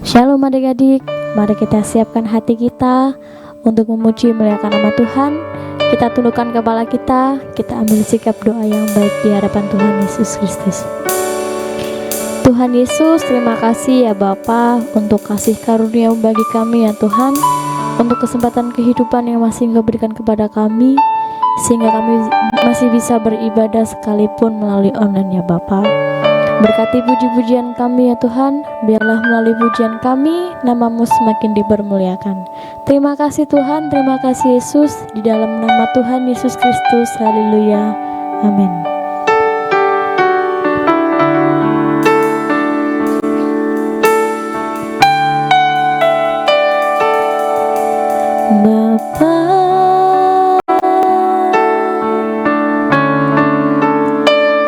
Shalom adik-adik, mari kita siapkan hati kita untuk memuji memuliakan nama Tuhan. Kita tundukkan kepala kita ambil sikap doa yang baik di hadapan Tuhan Yesus Kristus. Tuhan Yesus, terima kasih ya Bapa untuk kasih karunia bagi kami ya Tuhan, untuk kesempatan kehidupan yang masih Engkau berikan kepada kami, sehingga kami masih bisa beribadah sekalipun melalui online ya Bapa. Berkati puji-pujian kami ya Tuhan, biarlah melalui pujian kami nama-Mu semakin dipermuliakan. Terima kasih Tuhan, terima kasih Yesus, di dalam nama Tuhan Yesus Kristus, haleluya, amin. Bapa,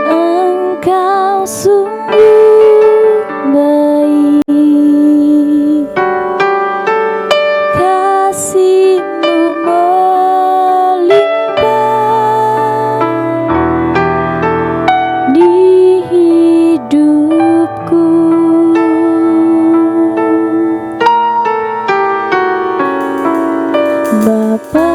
Engkau sungguh baik, kasih-Mu melimpah di hidupku. Bapa,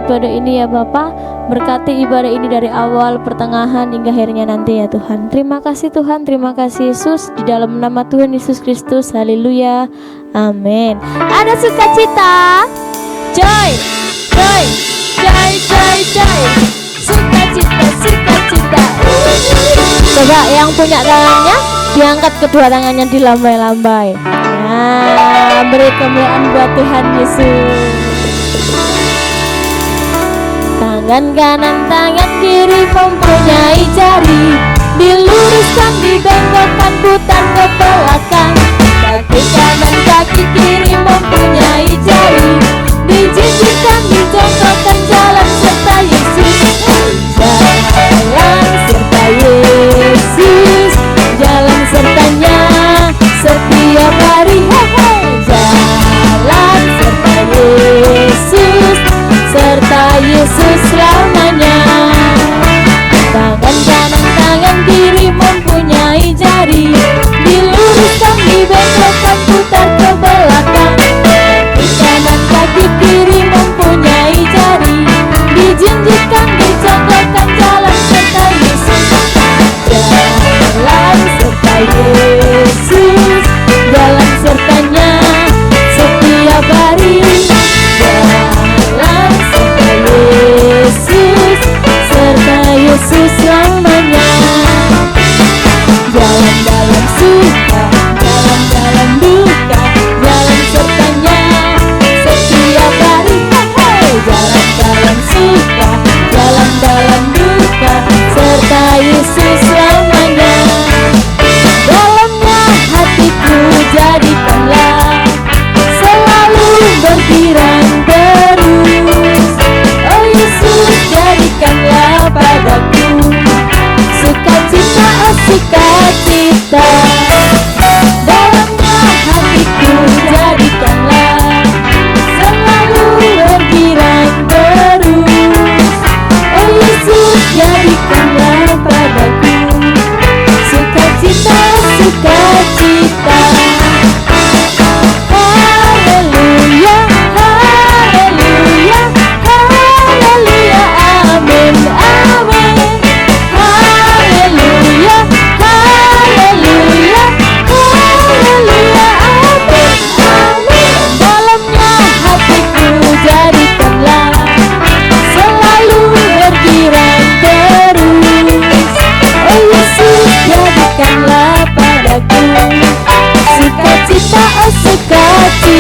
ibadah ini ya Bapa. Berkati ibadah ini dari awal, pertengahan, hingga akhirnya nanti ya Tuhan. Terima kasih Tuhan, terima kasih Yesus. Di dalam nama Tuhan Yesus Kristus, haleluya, amin. Ada sukacita, joy, joy, joy, joy, joy. Sukacita, sukacita. Coba yang punya tangannya, diangkat kedua tangannya, dilambai-lambai. Nah, beri kemuliaan buat Tuhan Yesus. Tangan kanan, tangan kiri mempunyai jari, diluruskan, dibengkokkan, putar ke belakang. Kaki kanan, kaki kiri mempunyai jari, dijinjingkan, dijongkokkan, jalan serta Yesus. Jalan serta Yesus, jalan sertanya setiap hari. Jalan serta Yesus, serta Yesus selamanya. Tangan kanan, tangan kiri mempunyai jari, diluruskan,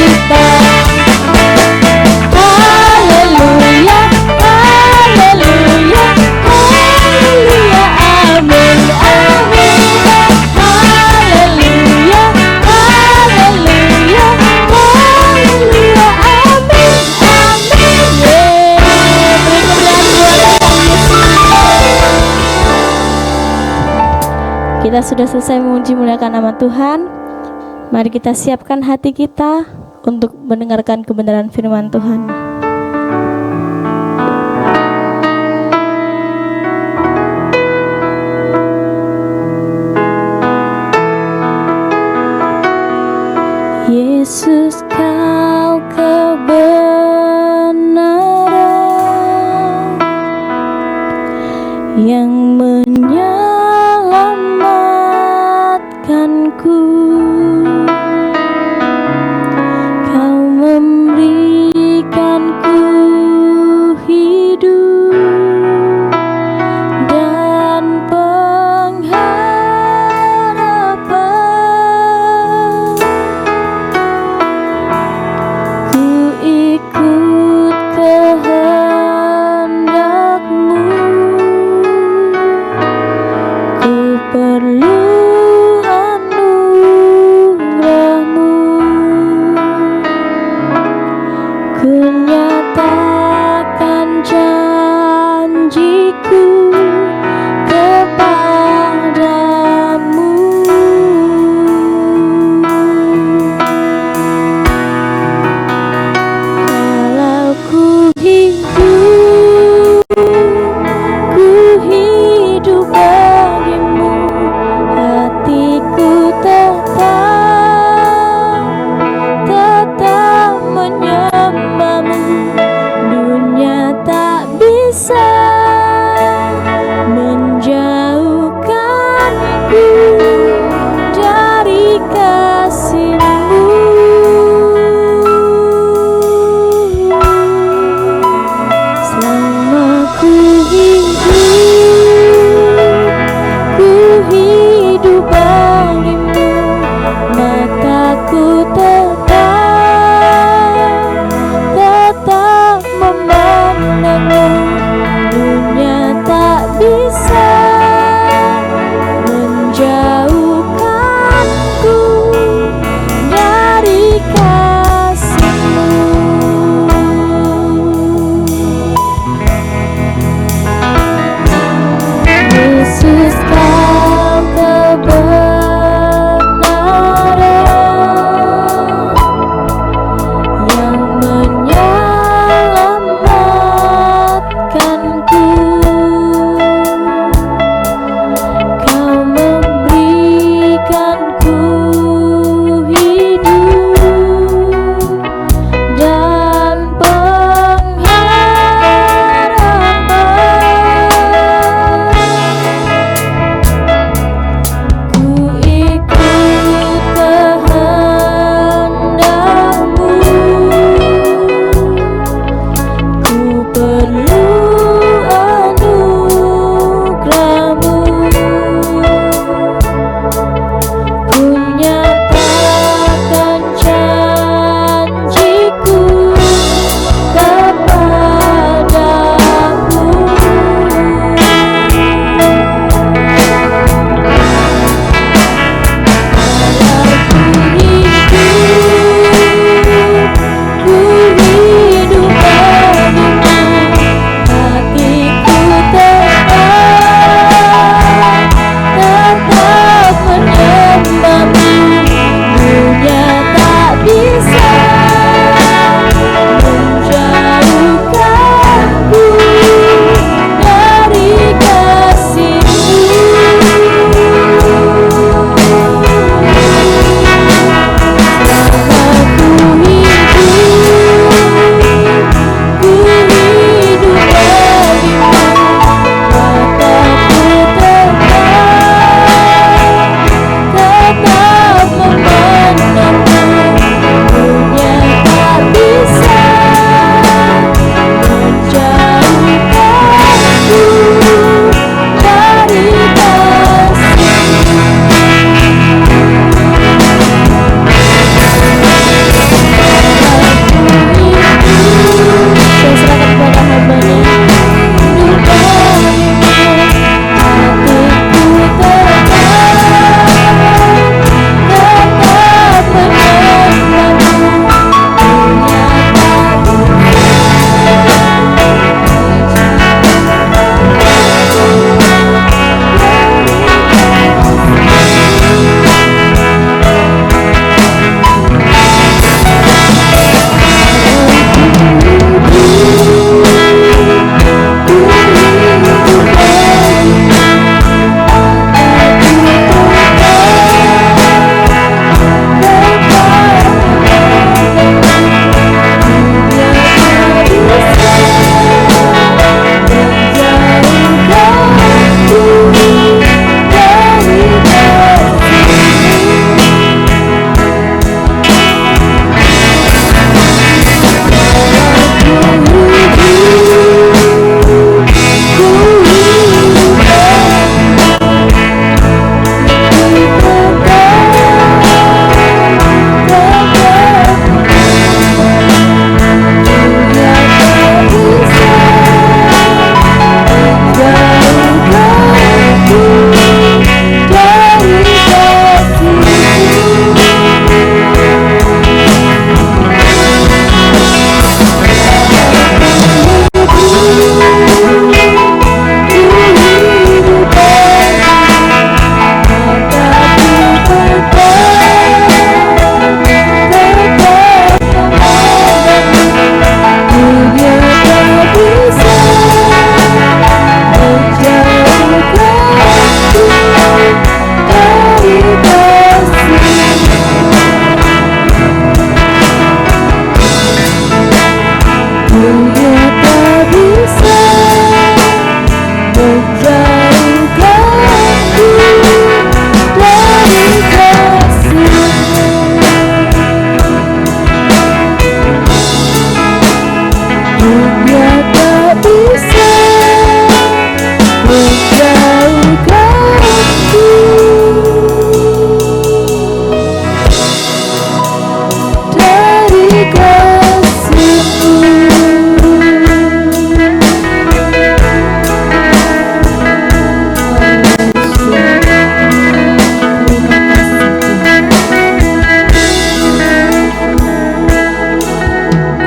kita. Haleluya, haleluya, haleluya, amin, amin. Haleluya, haleluya, haleluya, amin, amin. Beri kemuliaan buat kita sudah selesai memuji muliakan nama Tuhan. Mari kita siapkan hati kita untuk mendengarkan kebenaran firman Tuhan. Yesus, kau kebenaran yang menyelamatkanku. Kau memberikanku hidup dan pengharapan. Ku ikut kehendak-Mu. Ku perlu anugerah-Mu. Ku nyatakan janjiku kepadamu. Kalau ku hidup bagimu, hatiku tetap menyembah-Mu. Dunia tak bisa menjauhkanku dari kasih-Mu. Selama ku hidup bagimu, mataku tetap memandang-Mu. Dunia tak bisa menjauhkanku dari kasih-Mu. Yesus, kau kebenaran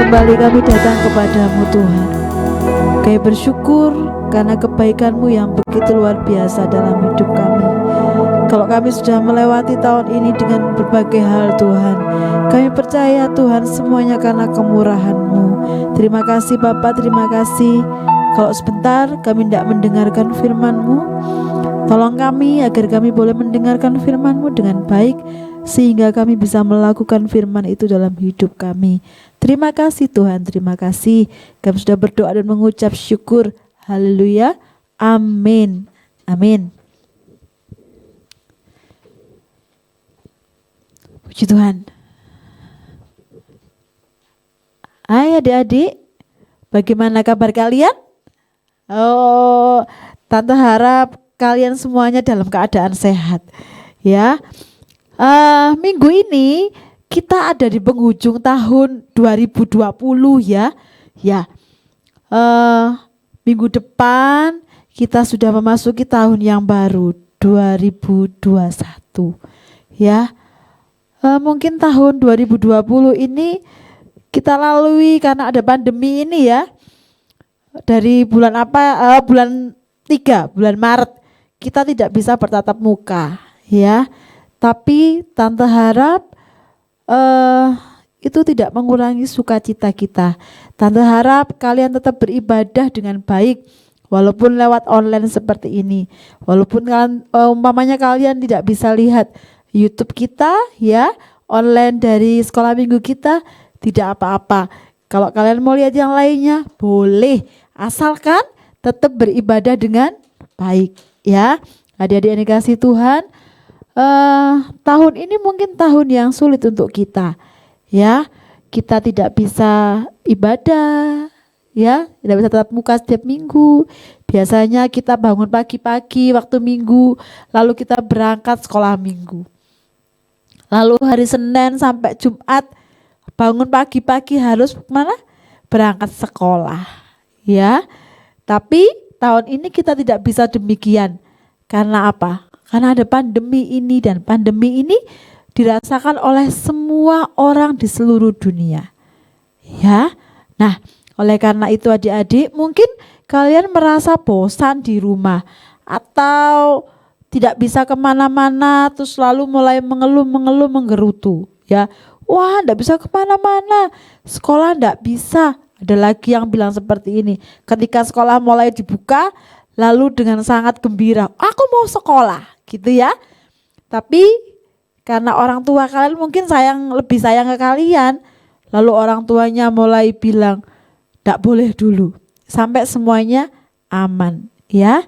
kembali kami datang kepadamu Tuhan. Kami bersyukur karena kebaikan-Mu yang begitu luar biasa dalam hidup kami. Kalau kami sudah melewati tahun ini dengan berbagai hal Tuhan, kami percaya Tuhan semuanya karena kemurahan-Mu. Terima kasih Bapa, terima kasih. Kalau sebentar kami tidak mendengarkan firman-Mu, tolong kami agar kami boleh mendengarkan firman-Mu dengan baik, sehingga kami bisa melakukan firman itu dalam hidup kami. Terima kasih Tuhan, terima kasih. Kami sudah berdoa dan mengucap syukur. Haleluya, amin, amin. Puji Tuhan. Hai adik-adik, bagaimana kabar kalian? Oh, Tante harap kalian semuanya dalam keadaan sehat ya. Minggu ini kita ada di penghujung tahun 2020 ya. Minggu depan kita sudah memasuki tahun yang baru 2021 ya. Mungkin tahun 2020 ini kita lalui karena ada pandemi ini ya. Dari bulan bulan 3, bulan Maret kita tidak bisa bertatap muka ya. Tapi Tante harap itu tidak mengurangi sukacita kita. Tante harap kalian tetap beribadah dengan baik walaupun lewat online seperti ini. Walaupun umpamanya kalian tidak bisa lihat YouTube kita ya, online dari sekolah minggu kita, tidak apa-apa. Kalau kalian mau lihat yang lainnya boleh, asalkan tetap beribadah dengan baik ya. Adik-adik yang dikasihi Tuhan, tahun ini mungkin tahun yang sulit untuk kita ya. Kita tidak bisa ibadah ya, tidak bisa tatap muka setiap minggu. Biasanya kita bangun pagi-pagi waktu minggu, lalu kita berangkat sekolah minggu. Lalu hari Senin sampai Jumat bangun pagi-pagi harus mana? Berangkat sekolah ya. Tapi tahun ini kita tidak bisa demikian. Karena apa? Karena ada pandemi ini, dan pandemi ini dirasakan oleh semua orang di seluruh dunia ya. Nah, oleh karena itu adik-adik, mungkin kalian merasa bosan di rumah atau tidak bisa kemana-mana, terus lalu mulai mengeluh menggerutu ya. Wah, enggak bisa kemana-mana, sekolah enggak bisa. Ada lagi yang bilang seperti ini, ketika sekolah mulai dibuka, lalu dengan sangat gembira, aku mau sekolah gitu ya. Tapi karena orang tua kalian mungkin lebih sayang ke kalian, lalu orang tuanya mulai bilang, enggak boleh dulu, sampai semuanya aman ya.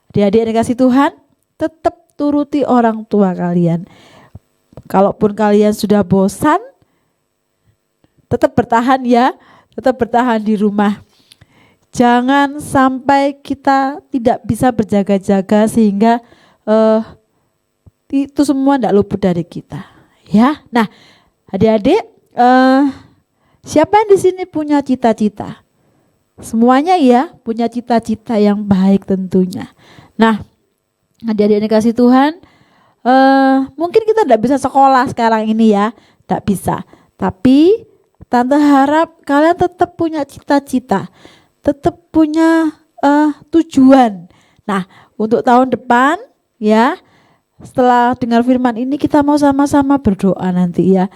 Adik-adik yang dikasihi Tuhan, tetap turuti orang tua kalian. Kalaupun kalian sudah bosan, tetap bertahan ya, tetap bertahan di rumah. Jangan sampai kita tidak bisa berjaga-jaga sehingga itu semua tidak luput dari kita ya. Nah, adik-adik, siapa yang di sini punya cita-cita? Semuanya ya punya cita-cita yang baik tentunya. Nah, adik-adik yang dikasihi Tuhan, mungkin kita tidak bisa sekolah sekarang ini ya, tidak bisa. Tapi Tante harap kalian tetap punya cita-cita, tetap punya tujuan. Nah, untuk tahun depan ya, setelah dengar firman ini kita mau sama-sama berdoa nanti ya.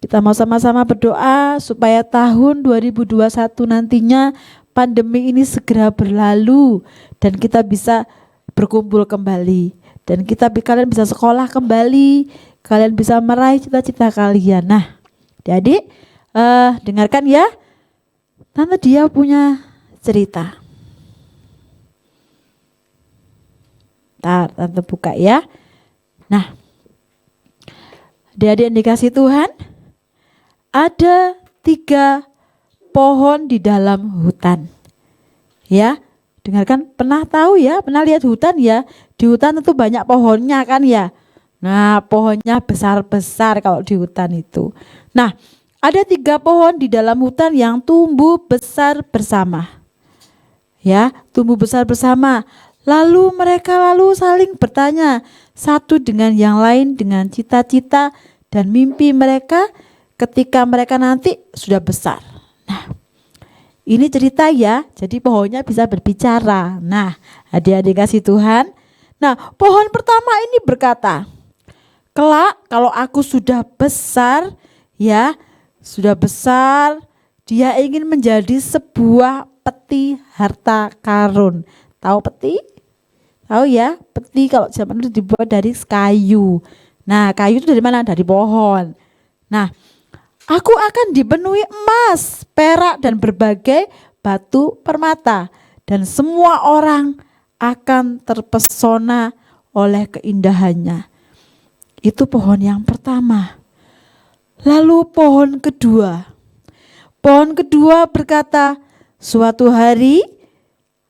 Kita mau sama-sama berdoa supaya tahun 2021 nantinya pandemi ini segera berlalu dan kita bisa berkumpul kembali, dan kalian bisa sekolah kembali, kalian bisa meraih cita-cita kalian. Nah, adik-adik, dengarkan ya, Tante dia punya cerita. Tante buka ya. Nah, adik-adik yang dikasihi Tuhan, ada 3 pohon di dalam hutan ya. Dengarkan, pernah tahu ya, pernah lihat hutan ya? Di hutan tentu banyak pohonnya kan ya. Nah, pohonnya besar-besar kalau di hutan itu. Nah, ada 3 pohon di dalam hutan yang tumbuh besar bersama. Ya, tumbuh besar bersama. Lalu mereka saling bertanya satu dengan yang lain dengan cita-cita dan mimpi mereka ketika mereka nanti sudah besar. Ini cerita ya, jadi pohonnya bisa berbicara. Nah, adik-adik kasih Tuhan. Nah, pohon pertama ini berkata, kelak kalau aku sudah besar, ya, sudah besar, dia ingin menjadi sebuah peti harta karun. Tahu peti? Tahu ya, peti kalau zaman itu dibuat dari kayu. Nah, kayu itu dari mana? Dari pohon. Nah, aku akan dipenuhi emas, perak, dan berbagai batu permata. Dan semua orang akan terpesona oleh keindahannya. Itu pohon yang pertama. Lalu pohon kedua. Pohon kedua berkata, suatu hari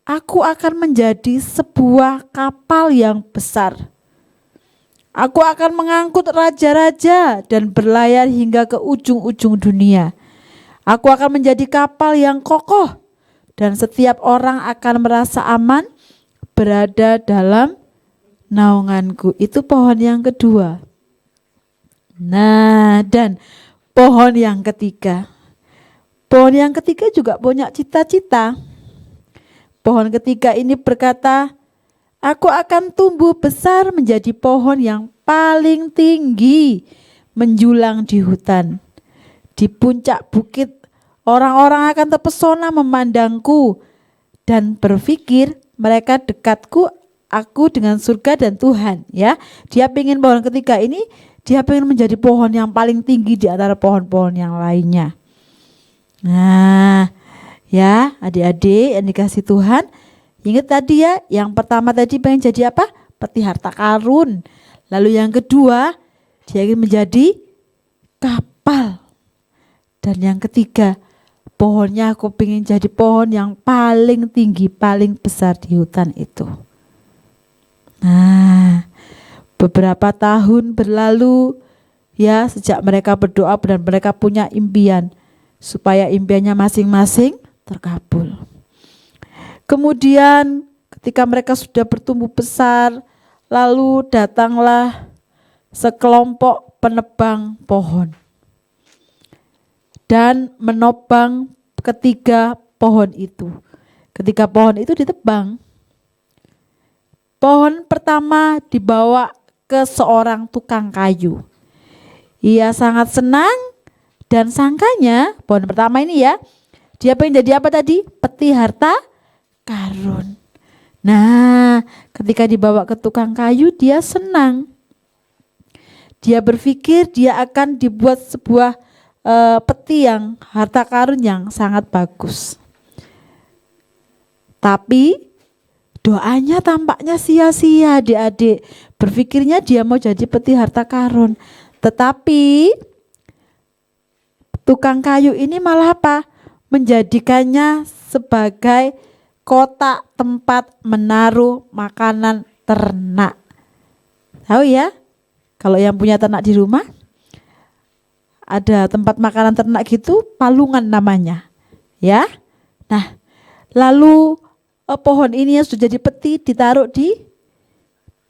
aku akan menjadi sebuah kapal yang besar. Aku akan mengangkut raja-raja dan berlayar hingga ke ujung-ujung dunia. Aku akan menjadi kapal yang kokoh dan setiap orang akan merasa aman berada dalam naunganku. Itu pohon yang kedua. Nah, dan pohon yang ketiga. Pohon yang ketiga juga punya cita-cita. Pohon ketiga ini berkata, aku akan tumbuh besar menjadi pohon yang paling tinggi menjulang di hutan. Di puncak bukit orang-orang akan terpesona memandangku dan berpikir mereka dekatku aku dengan surga dan Tuhan, ya. Dia pengen pohon ketiga ini, dia pengen menjadi pohon yang paling tinggi di antara pohon-pohon yang lainnya. Nah, ya adik-adik yang dikasih Tuhan, ingat tadi ya, yang pertama tadi pengen jadi apa? Peti harta karun. Lalu yang kedua, dia ingin menjadi kapal. Dan yang ketiga, pohonnya aku pengen jadi pohon yang paling tinggi, paling besar di hutan itu. Nah, beberapa tahun berlalu ya sejak mereka berdoa dan mereka punya impian supaya impiannya masing-masing terkabul. Kemudian ketika mereka sudah bertumbuh besar, lalu datanglah sekelompok penebang pohon dan menopang ketiga pohon itu. Ketika pohon itu ditebang, pohon pertama dibawa ke seorang tukang kayu. Ia sangat senang dan sangkanya pohon pertama ini ya, dia pengen jadi apa tadi? Peti harta karun. Nah, ketika dibawa ke tukang kayu dia senang. Dia berpikir dia akan dibuat sebuah peti yang harta karun yang sangat bagus. Tapi doanya tampaknya sia-sia adik-adik. Berpikirnya dia mau jadi peti harta karun. Tetapi tukang kayu ini malah apa? Menjadikannya sebagai kotak tempat menaruh makanan ternak. Tahu ya? Kalau yang punya ternak di rumah, ada tempat makanan ternak gitu, palungan namanya. Ya. Nah, lalu pohon ini yang sudah jadi peti ditaruh di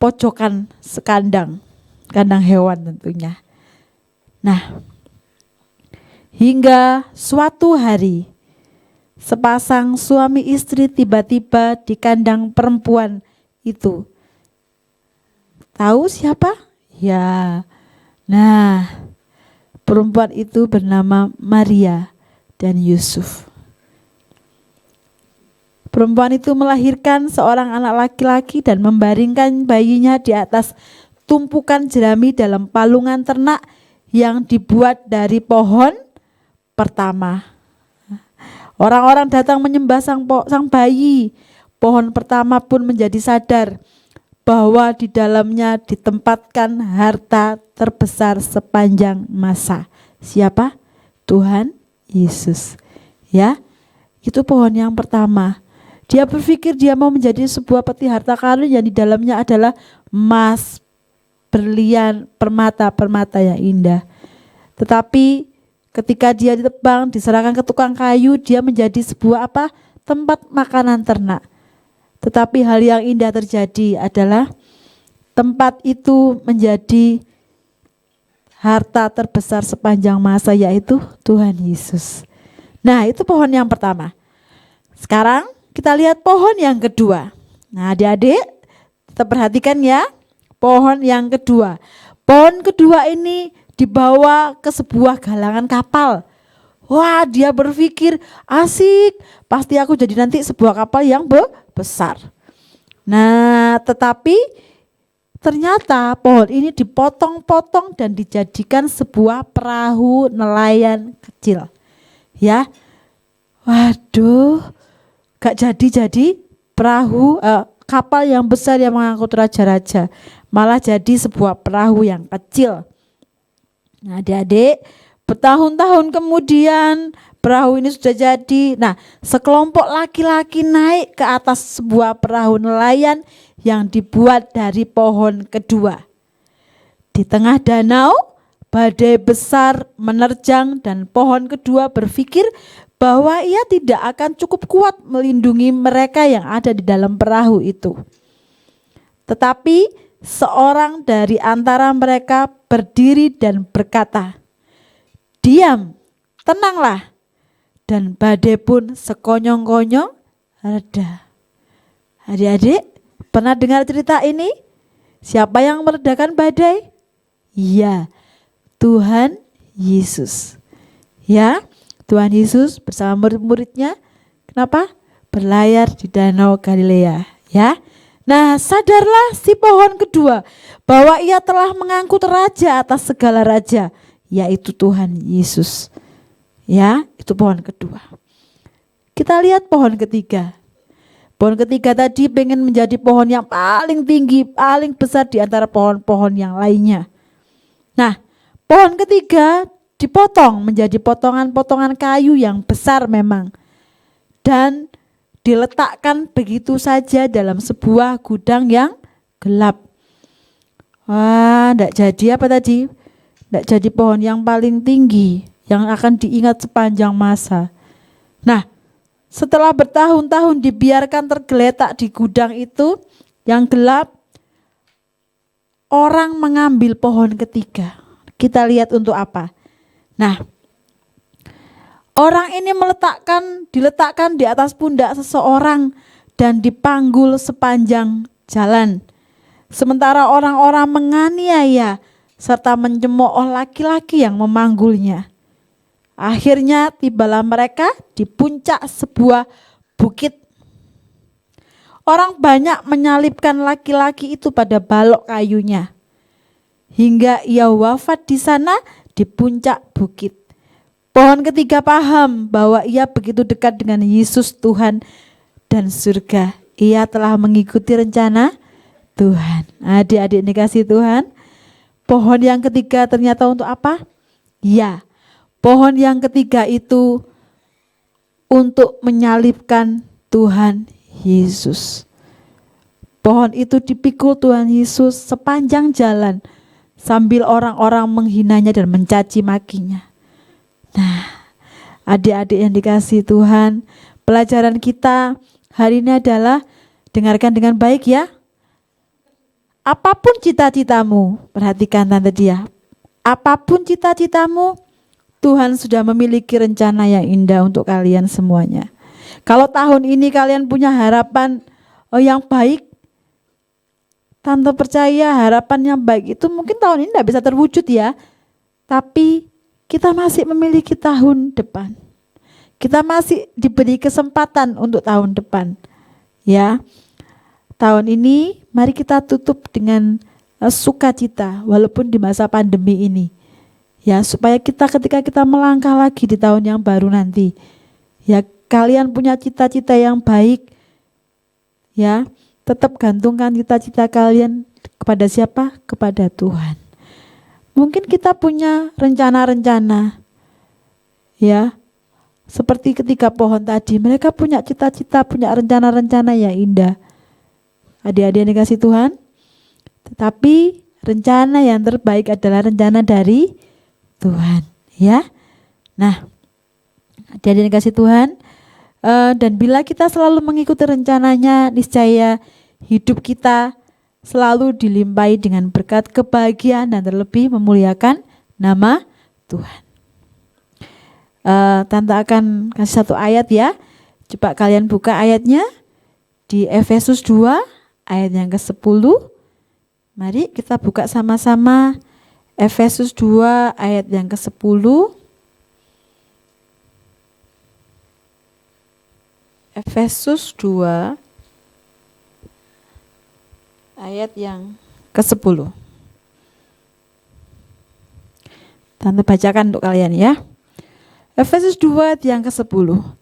pojokan sekandang, kandang hewan tentunya. Nah, hingga suatu hari sepasang suami istri tiba-tiba di kandang perempuan itu. Tahu siapa? Ya. Nah, perempuan itu bernama Maria dan Yusuf. Perempuan itu melahirkan seorang anak laki-laki dan membaringkan bayinya di atas tumpukan jerami dalam palungan ternak yang dibuat dari pohon pertama. Orang-orang datang menyembah sang bayi. Pohon pertama pun menjadi sadar bahwa di dalamnya ditempatkan harta terbesar sepanjang masa. Siapa? Tuhan Yesus. Ya, itu pohon yang pertama. Dia berpikir dia mau menjadi sebuah peti harta karun yang di dalamnya adalah emas, berlian, permata-permata yang indah. Tetapi ketika dia ditebang, diserahkan ke tukang kayu, dia menjadi sebuah apa? Tempat makanan ternak. Tetapi hal yang indah terjadi adalah tempat itu menjadi harta terbesar sepanjang masa, yaitu Tuhan Yesus. Nah, itu pohon yang pertama. Sekarang kita lihat pohon yang kedua. Nah, adik-adik tetap perhatikan ya. Pohon yang kedua. Pohon kedua ini dibawa ke sebuah galangan kapal. Wah, dia berpikir, asik, pasti aku jadi nanti sebuah kapal yang besar. Nah, tetapi ternyata pohon ini dipotong-potong dan dijadikan sebuah perahu nelayan kecil. Ya, waduh, gak jadi perahu kapal yang besar yang mengangkut raja-raja, malah jadi sebuah perahu yang kecil. Nah, adik-adik, bertahun-tahun kemudian perahu ini sudah jadi. Nah, sekelompok laki-laki naik ke atas sebuah perahu nelayan yang dibuat dari pohon kedua. Di tengah danau, badai besar menerjang dan pohon kedua berpikir bahwa ia tidak akan cukup kuat melindungi mereka yang ada di dalam perahu itu. Tetapi seorang dari antara mereka berdiri dan berkata, "Diam, tenanglah." Dan badai pun sekonyong-konyong reda. Adik-adik, pernah dengar cerita ini? Siapa yang meredakan badai? Iya, Tuhan Yesus. Ya, Tuhan Yesus bersama murid-muridnya, kenapa? Berlayar di Danau Galilea, ya. Nah, sadarlah si pohon kedua bahwa ia telah mengangkut raja atas segala raja, yaitu Tuhan Yesus. Ya, itu pohon kedua. Kita lihat pohon ketiga. Pohon ketiga tadi pengen menjadi pohon yang paling tinggi, paling besar di antara pohon-pohon yang lainnya. Nah, pohon ketiga dipotong menjadi potongan-potongan kayu yang besar memang. Dan diletakkan begitu saja dalam sebuah gudang yang gelap. Wah, enggak jadi apa tadi? Enggak jadi pohon yang paling tinggi yang akan diingat sepanjang masa. Nah, setelah bertahun-tahun dibiarkan tergeletak di gudang itu yang gelap, orang mengambil pohon ketiga. Kita lihat untuk apa. Nah, orang ini diletakkan di atas pundak seseorang dan dipanggul sepanjang jalan. Sementara orang-orang menganiaya serta mencemooh laki-laki yang memanggulnya. Akhirnya tibalah mereka di puncak sebuah bukit. Orang banyak menyalibkan laki-laki itu pada balok kayunya, hingga ia wafat di sana di puncak bukit. Pohon ketiga paham bahwa ia begitu dekat dengan Yesus Tuhan dan surga. Ia telah mengikuti rencana Tuhan. Adik-adik dikasih Tuhan, pohon yang ketiga ternyata untuk apa? Ya, pohon yang ketiga itu untuk menyalibkan Tuhan Yesus. Pohon itu dipikul Tuhan Yesus sepanjang jalan sambil orang-orang menghinanya dan mencaci makinya. Nah, adik-adik yang dikasih Tuhan, pelajaran kita hari ini adalah dengarkan dengan baik ya. Apapun cita-citamu, perhatikan tante dia. Apapun cita-citamu, Tuhan sudah memiliki rencana yang indah untuk kalian semuanya. Kalau tahun ini kalian punya harapan yang baik, tante percaya harapan yang baik itu mungkin tahun ini tidak bisa terwujud ya. Tapi kita masih memiliki tahun depan. Kita masih diberi kesempatan untuk tahun depan. Ya. Tahun ini mari kita tutup dengan sukacita walaupun di masa pandemi ini. Ya, supaya ketika kita melangkah lagi di tahun yang baru nanti, ya kalian punya cita-cita yang baik. Ya, tetap gantungkan cita-cita kalian kepada siapa? Kepada Tuhan. Mungkin kita punya rencana-rencana. Ya. Seperti ketika pohon tadi, mereka punya cita-cita, punya rencana-rencana yang indah. Adik-adik yang dikasih Tuhan, tetapi rencana yang terbaik adalah rencana dari Tuhan, ya. Nah, adik-adik yang dikasih Tuhan, dan bila kita selalu mengikuti rencananya, niscaya hidup kita selalu dilimpahi dengan berkat kebahagiaan dan terlebih memuliakan nama Tuhan. Tante akan kasih satu ayat ya. Coba kalian buka ayatnya di Efesus 2 ayat yang ke-10. Mari kita buka sama-sama Efesus 2 ayat yang ke-10. Efesus 2 ayat yang ke-10. Tante bacakan untuk kalian ya. Efesus 2 ayat yang ke-10.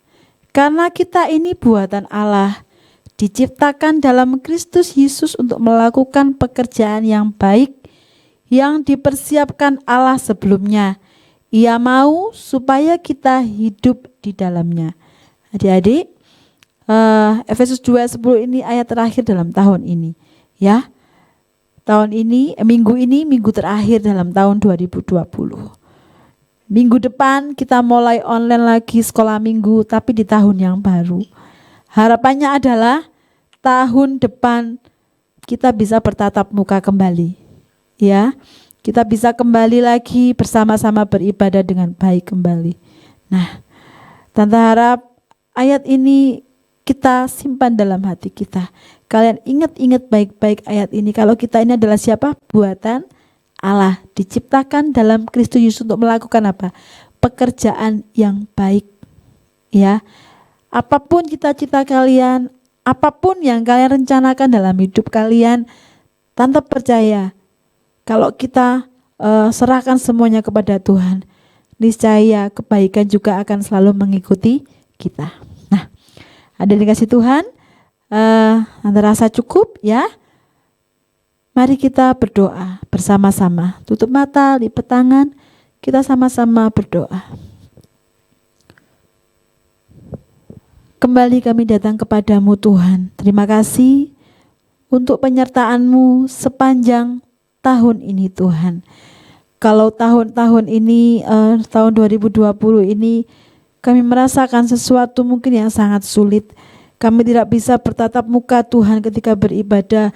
Karena kita ini buatan Allah, diciptakan dalam Kristus Yesus untuk melakukan pekerjaan yang baik yang dipersiapkan Allah sebelumnya. Ia mau supaya kita hidup di dalamnya. Adik-adik, Efesus 2:10 ini ayat terakhir dalam tahun ini, ya. Tahun ini, minggu terakhir dalam tahun 2020. Minggu depan kita mulai online lagi sekolah minggu, tapi di tahun yang baru. Harapannya adalah tahun depan kita bisa bertatap muka kembali, ya. Kita bisa kembali lagi bersama-sama beribadah dengan baik kembali. Nah, Tante harap ayat ini kita simpan dalam hati kita. Kalian ingat-ingat baik-baik ayat ini. Kalau kita ini adalah siapa? Buatan Allah, diciptakan dalam Kristus Yesus untuk melakukan apa? Pekerjaan yang baik. Ya. Apapun cita-cita kalian, apapun yang kalian rencanakan dalam hidup kalian, Tante percaya kalau kita serahkan semuanya kepada Tuhan, niscaya kebaikan juga akan selalu mengikuti kita. Nah, ada dikasih Tuhan, Tante rasa cukup ya. Mari kita berdoa bersama-sama. Tutup mata, lipat tangan, kita sama-sama berdoa. Kembali kami datang kepadamu Tuhan. Terima kasih untuk penyertaan-Mu sepanjang tahun ini Tuhan. Kalau tahun-tahun ini, tahun 2020 ini, kami merasakan sesuatu mungkin yang sangat sulit. Kami tidak bisa bertatap muka Tuhan ketika beribadah.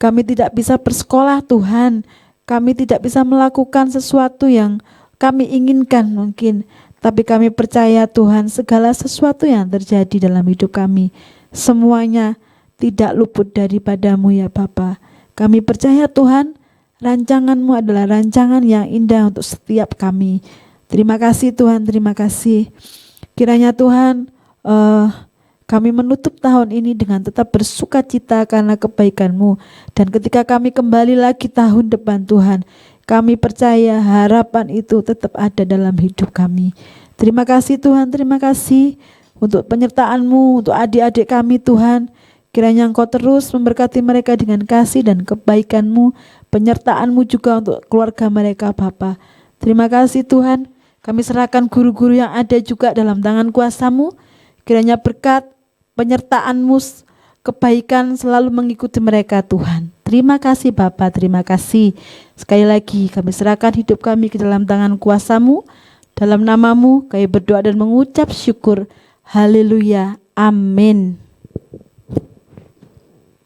Kami tidak bisa bersekolah Tuhan. Kami tidak bisa melakukan sesuatu yang kami inginkan mungkin. Tapi kami percaya Tuhan, segala sesuatu yang terjadi dalam hidup kami, semuanya tidak luput daripada-Mu ya Bapa. Kami percaya Tuhan, rancangan-Mu adalah rancangan yang indah untuk setiap kami. Terima kasih Tuhan, terima kasih. Kiranya Tuhan, kami menutup tahun ini dengan tetap bersuka cita karena kebaikan-Mu. Dan ketika kami kembali lagi tahun depan Tuhan, kami percaya harapan itu tetap ada dalam hidup kami. Terima kasih Tuhan, terima kasih untuk penyertaan-Mu, untuk adik-adik kami Tuhan. Kiranya Engkau terus memberkati mereka dengan kasih dan kebaikan-Mu, penyertaan-Mu juga untuk keluarga mereka Bapa. Terima kasih Tuhan, kami serahkan guru-guru yang ada juga dalam tangan kuasa-Mu. Kiranya berkat penyertaan-Mu, kebaikan selalu mengikuti mereka Tuhan. Terima kasih Bapa, terima kasih. Sekali lagi kami serahkan hidup kami ke dalam tangan kuasa-Mu. Dalam nama-Mu kami berdoa dan mengucap syukur. Haleluya. Amin.